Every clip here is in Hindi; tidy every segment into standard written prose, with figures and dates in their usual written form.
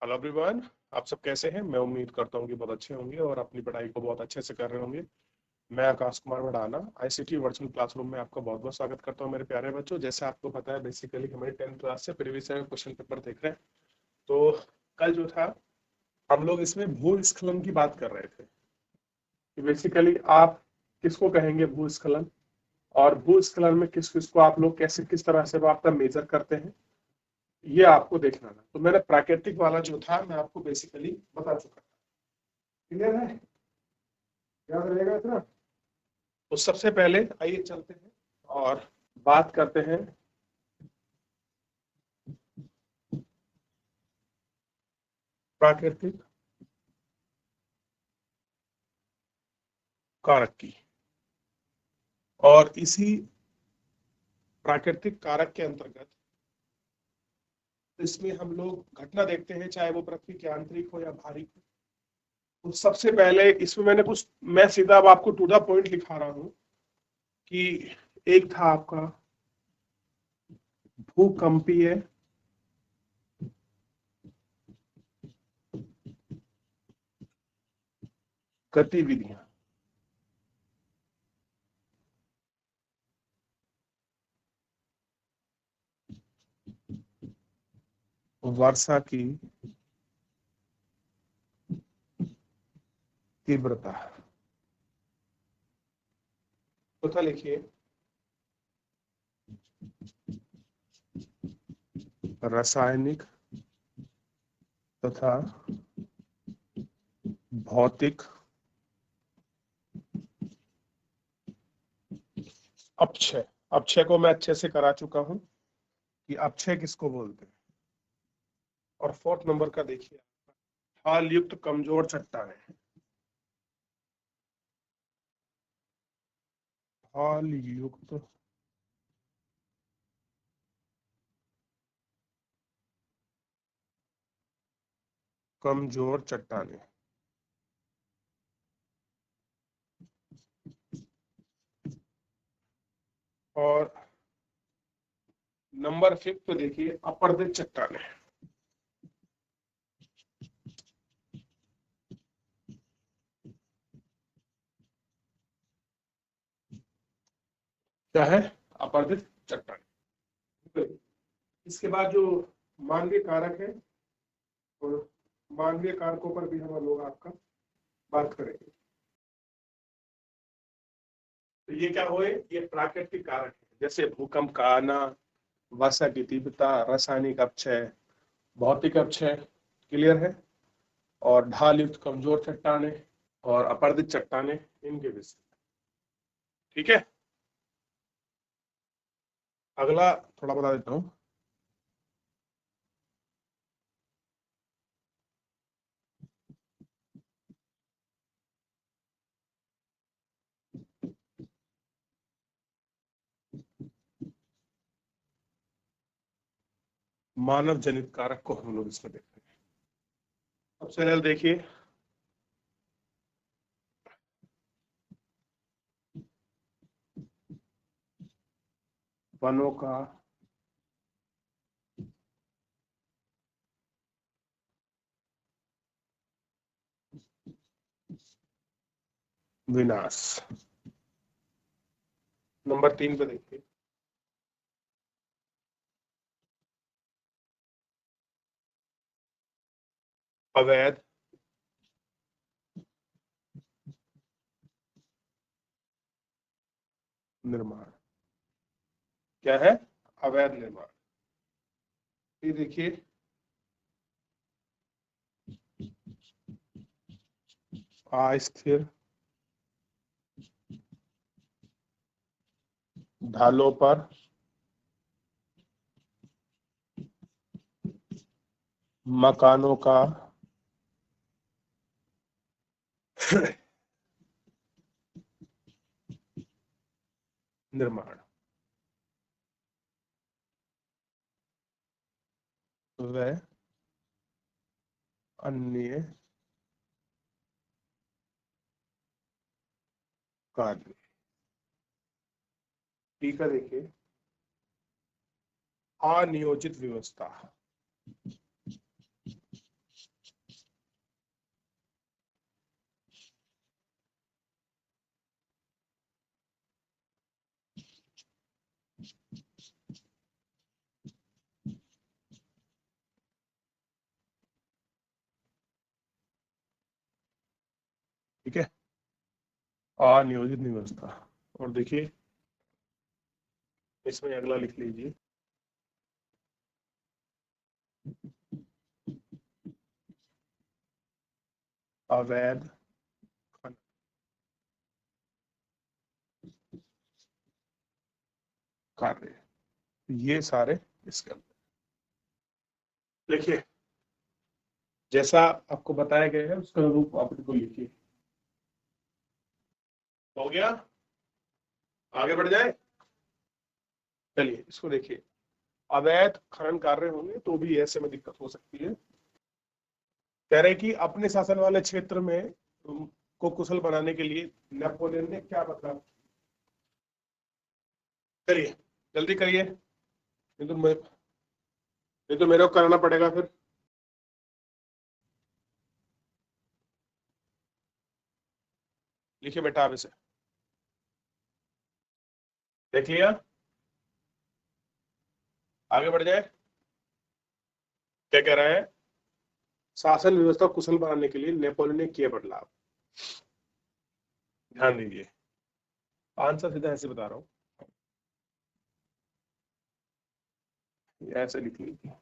Hello everyone. आप सब कैसे हैं? मैं उम्मीद करता हूँ कि बहुत अच्छे होंगे और अपनी पढ़ाई को बहुत अच्छे से कर रहे होंगे। मैं Akash Kumar Madanna ICT virtual classroom में आपका बहुत बहुत स्वागत करता हूँ मेरे प्यारे बच्चों। जैसे आपको पता है, बेसिकली हमारी 10th क्लास से प्रीवियस ईयर क्वेश्चन पेपर देख रहे हैं। तो कल जो था, हम लोग इसमें भूस्खलन की बात कर रहे थे कि बेसिकली आप किसको कहेंगे भूस्खलन, और भूस्खलन में किस किस को आप लोग कैसे किस तरह से वो आपका मेजर करते हैं, ये आपको देखना था। तो मैंने प्राकृतिक वाला जो था मैं आपको बेसिकली बता चुका था। क्लियर है? याद रहेगा इतना? तो सबसे पहले आइए चलते हैं और बात करते हैं प्राकृतिक कारक की। और इसी प्राकृतिक कारक के अंतर्गत इसमें हम लोग घटना देखते हैं, चाहे वो पृथ्वी की आंतरिक हो या बाहरी हो। तो सबसे पहले इसमें मैंने कुछ, मैं सीधा अब आपको टू द पॉइंट लिखा रहा हूं कि एक था आपका भूकंपीय गतिविधियां। वर्षा की तीव्रता। तो लिखिए, रासायनिक तथा भौतिक अपक्षय। अपक्षय को मैं अच्छे से करा चुका हूं कि अपक्षय किसको बोलते हैं। और फोर्थ नंबर का देखिए, हाल युक्त कमजोर चट्टानें। हाल युक्त कमजोर चट्टानें। और नंबर फिफ्थ पे देखिए, अपर्दित चट्टानें। क्या है? अपर्दित चट्टानें। इसके बाद जो मानवीय कारक है, और मानवीय कारकों पर भी हम लोग आपका बात करेंगे। तो ये क्या हुए? ये प्राकृतिक कारक है, जैसे भूकंप का आना, वर्षा की तीव्रता, रासायनिक अपक्षय, भौतिक अपक्षय। क्लियर है? और ढाल युक्त कमजोर चट्टानें और अपर्दित चट्टानें, इनके विषय। ठीक है, अगला थोड़ा बता देता हूँ। मानव जनित कारक को हम लोग इसमें देखते हैं। सबसे पहले देखिए, वनों का विनाश। नंबर 3 पे देखिए, अवैध निर्माण। क्या है? अवैध निर्माण। ये देखिए, अस्थिर ढालों पर मकानों का निर्माण। वह अन्य कार्य। ठीक है, देखिए, अनियोजित व्यवस्था। अनियोजित नहीं बचता। और देखिए इसमें अगला लिख लीजिए, अवैध खनन कार्य, ये सारे इसके अंदर। देखिए जैसा आपको बताया गया है उसका रूप आप इनको लिखिए। हो गया, आगे बढ़ जाए। चलिए इसको देखिए, अवैध खनन कार्य होंगे तो भी ऐसे में दिक्कत हो सकती है। कह रहे कि अपने शासन वाले क्षेत्र में को कुशल बनाने के लिए नेपोलियन ने क्या बदलाव। करिए, जल्दी करिए, नहीं तो मेरे को करना पड़ेगा फिर। लिखिए बेटा आप इसे, देख लिया, आगे बढ़ जाए। क्या कह रहा है, शासन व्यवस्था को कुशल बनाने के लिए नेपोलियन ने किए बदलाव। ध्यान दीजिए, आंसर सीधा ऐसे बता रहा हूँ, ऐसे लिख लीजिए।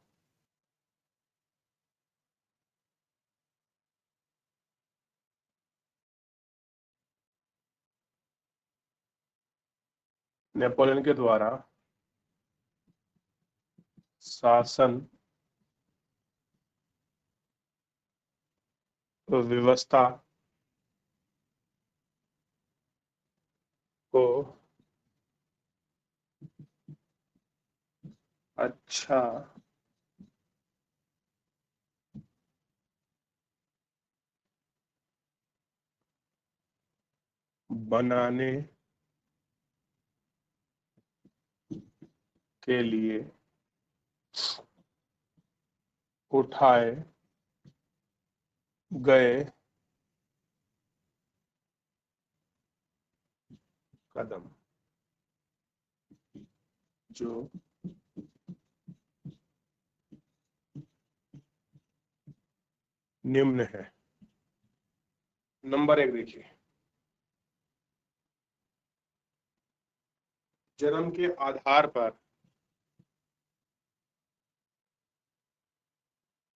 नेपोलियन के द्वारा शासन व्यवस्था को अच्छा बनाने के लिए उठाए गए कदम जो निम्न है। नंबर एक देखिए, जन्म के आधार पर,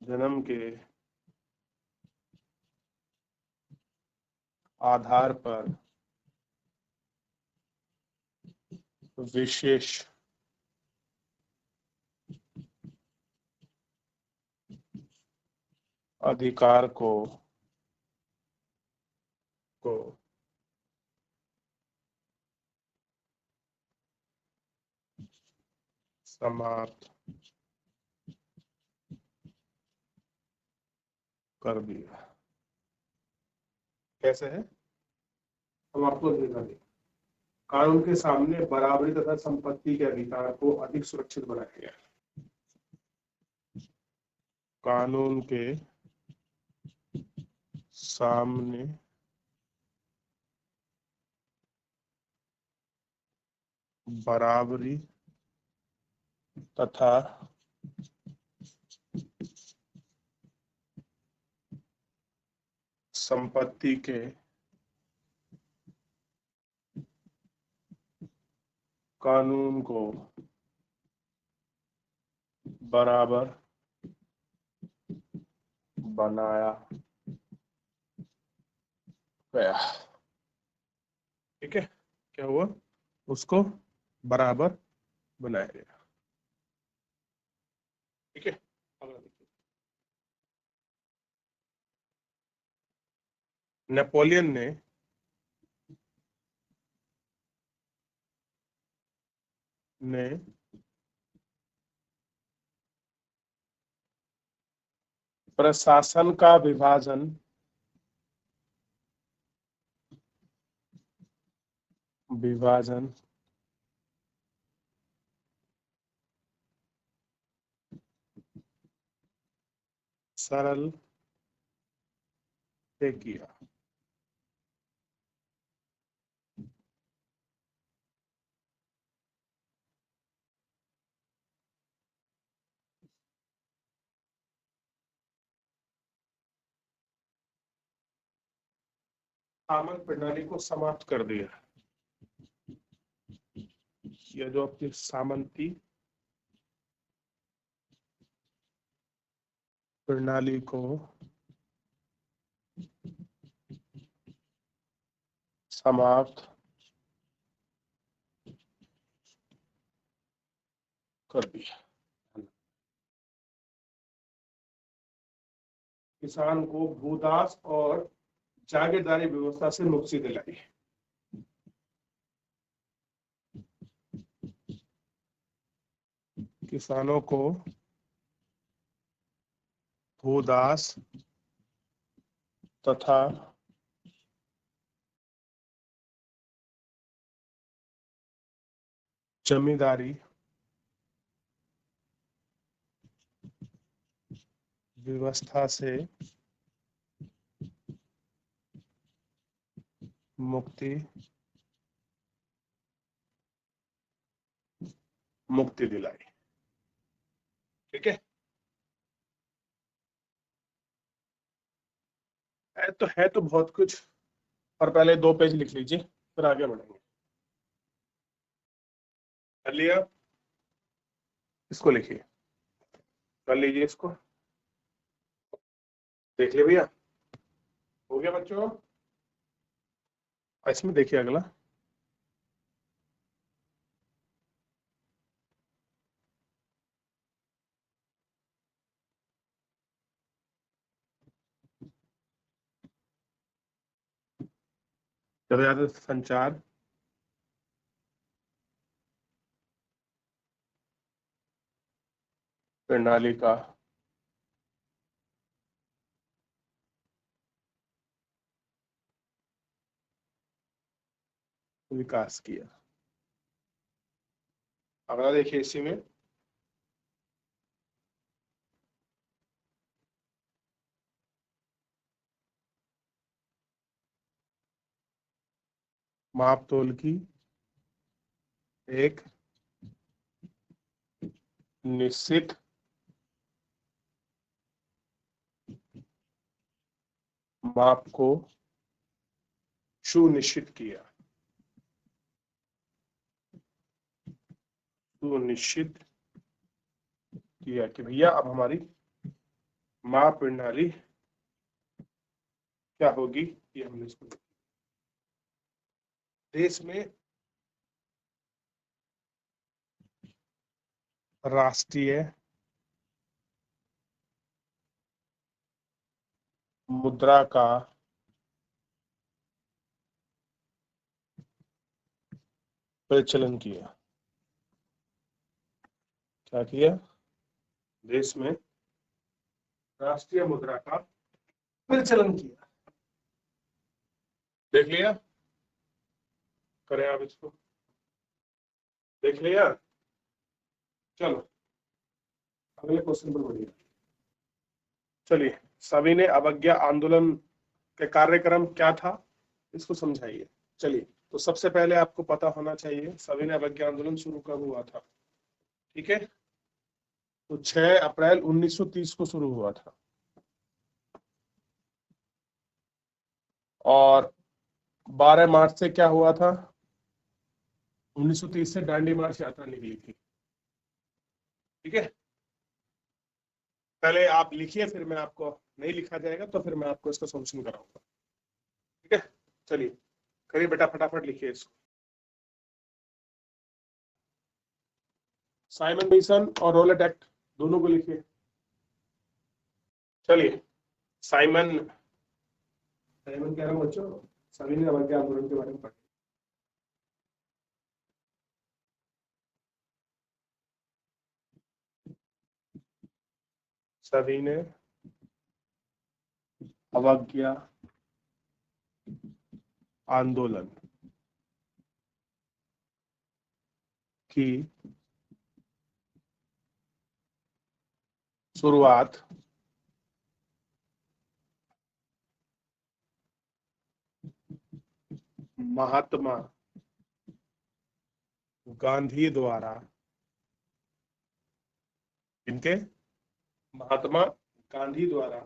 जन्म के आधार पर विशेष अधिकार को समाप्त कर दिया। कैसे है, हम आपको देखा नहीं। कानून के सामने बराबरी तथा संपत्ति के अधिकार को अधिक सुरक्षित बनाया गया। कानून के सामने बराबरी तथा संपत्ति के कानून को बराबर बनाया गया। ठीक है, क्या हुआ, उसको बराबर बनाया गया। ठीक है, अगला देखिए, नेपोलियन ने प्रशासन का विभाजन सरल से किया। सामंत प्रणाली को समाप्त कर दिया। यह जो आपकी सामंती प्रणाली को समाप्त कर दिया। किसान को भूदास और जागीरदारी व्यवस्था से मुक्ति दिलाई। किसानों को भूदास तथा जमींदारी व्यवस्था से मुक्ति दिलाई। ठीक है, है तो बहुत कुछ, और पहले 2 पेज लिख लीजिए फिर आगे बढ़ेंगे। कर लिया? इसको लिखिए, कर लीजिए इसको। देख लिया भैया? हो गया बच्चों? इसमें देखिए अगला, ज्यादा संचार प्रणाली का विकास किया। अगला देखिए इसी में, माप तोल की एक निश्चित माप को सुनिश्चित किया। सुनिश्चित किया कि भैया अब हमारी माप प्रणाली क्या होगी, ये हमने इसको देश में राष्ट्रीय मुद्रा का प्रचलन किया। क्या किया? देश में राष्ट्रीय मुद्रा का प्रचलन किया। देख लिया? करें आप इसको, देख लिया? चलो अगले क्वेश्चन पर बढ़िए। चलिए, सविनय अवज्ञा आंदोलन के कार्यक्रम क्या था, इसको समझाइए। चलिए, तो सबसे पहले आपको पता होना चाहिए सविनय अवज्ञा आंदोलन शुरू कब हुआ था। ठीक है, तो 6 अप्रैल 1930 को शुरू हुआ था, और 12 मार्च से क्या हुआ था, 1930 से दांडी मार्च यात्रा निकली थी। ठीक है, पहले आप लिखिए, फिर मैं आपको, नहीं लिखा जाएगा तो फिर मैं आपको इसका सॉल्यूशन कराऊंगा। ठीक है, चलिए करिए बेटा, फटाफट लिखिए इसको। साइमन मिशन और रोलेट एक्ट दोनों को लिखिए। चलिए, साइमन साइमन कह रहा हूँ बच्चों, सविनय अवज्ञा आंदोलन के बारे में पढ़िए। सविनय अवज्ञा आंदोलन की शुरुआत महात्मा गांधी द्वारा, इनके, महात्मा गांधी द्वारा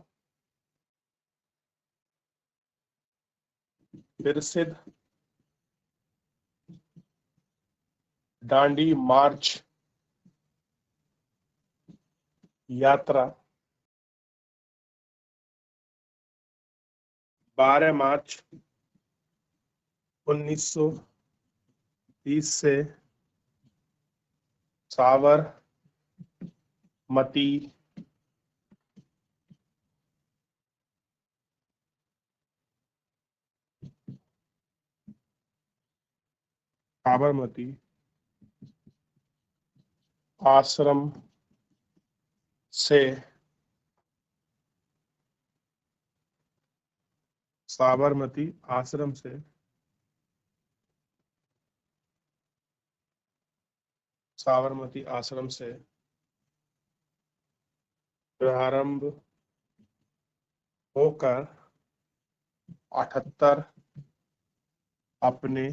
प्रसिद्ध दांडी मार्च यात्रा 12 मार्च 1930 से साबरमती आश्रम से साबरमती आश्रम से साबरमती आश्रम से प्रारंभ होकर 78 अपने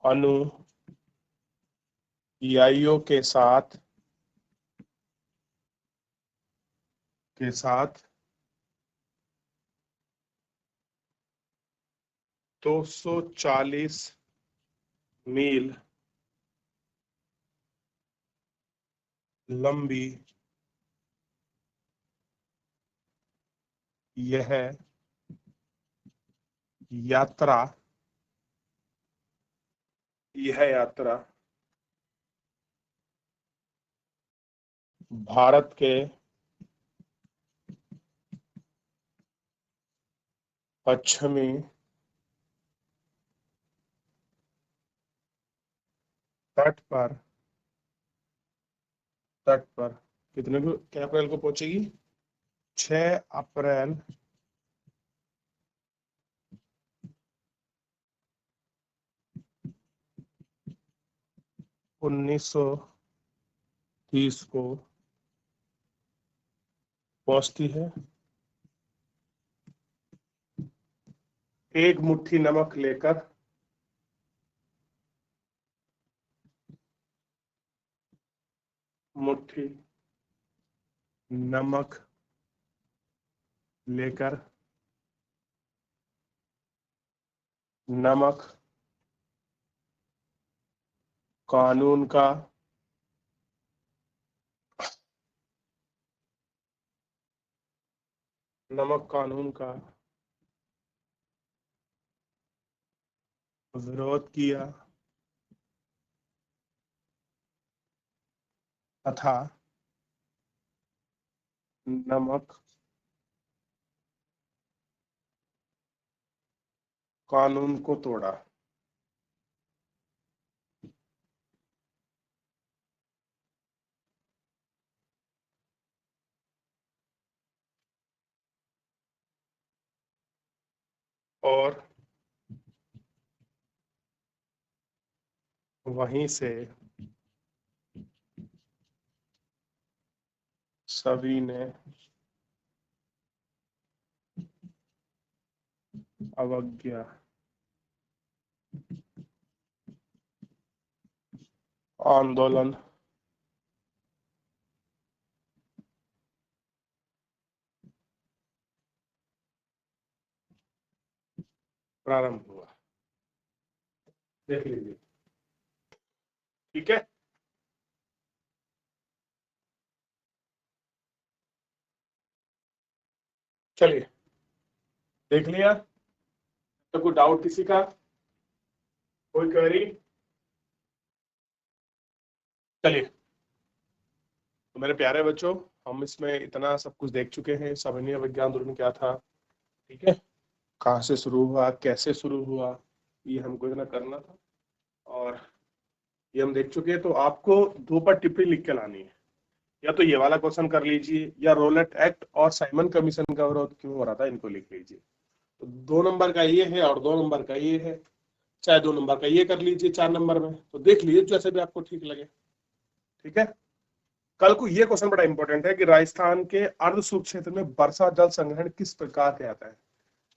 अनुयायियों के साथ 240 मील लंबी यह यात्रा भारत के पश्चिमी तट पर कितने को क्या अप्रैल को पहुंचेगी? 6 अप्रैल 1930 को पहुंचती है। एक मुट्ठी नमक लेकर नमक कानून का विरोध किया तथा नमक कानून को तोड़ा। और वहीं से सभी ने अवज्ञा आंदोलन प्रारंभ हुआ। देख लीजिए, ठीक है। चलिए, देख लिया तो कोई डाउट किसी का, कोई क्वेरी? चलिए, तो मेरे प्यारे बच्चों, हम इसमें इतना सब कुछ देख चुके हैं। सामान्य विज्ञान ध्रुव में क्या था, ठीक है, कहाँ से शुरू हुआ, कैसे शुरू हुआ, ये हमको इतना करना था और ये हम देख चुके हैं। तो आपको 2 पर टिप्पणी लिख के लानी है। या तो ये वाला क्वेश्चन कर लीजिए, या रोलेट एक्ट और साइमन कमीशन का विरोध क्यों हो रहा था, इनको लिख लीजिए। तो 2 नंबर का ये है और 2 नंबर का ये है, चाहे 2 नंबर का ये कर लीजिए 4 नंबर में, तो देख लीजिए जैसे भी आपको ठीक लगे, ठीक है। कल को ये क्वेश्चन बड़ा इंपॉर्टेंट है कि राजस्थान के अर्ध सूख क्षेत्र में वर्षा जल संग्रहण किस प्रकार से आता है।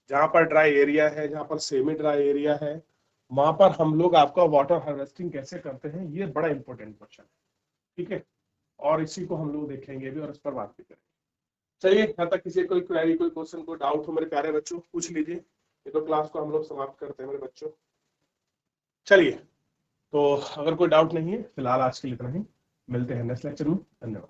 जहां पर ड्राई एरिया है, जहां पर सेमी ड्राई एरिया है, वहां पर हम लोग आपका वाटर हार्वेस्टिंग कैसे करते हैं, ये बड़ा इंपॉर्टेंट क्वेश्चन है, ठीक है। और इसी को हम लोग देखेंगे भी और इस पर बात भी करेंगे। चलिए, यहाँ तक किसी कोई क्वेरी, कोई क्वेश्चन, कोई डाउट हो मेरे प्यारे बच्चों, पूछ लीजिए। ये तो क्लास को हम लोग समाप्त करते हैं मेरे बच्चों। चलिए, तो अगर कोई डाउट नहीं है फिलहाल आज के लिए इतना ही। मिलते हैं नेक्स्ट लेक्चर में। धन्यवाद।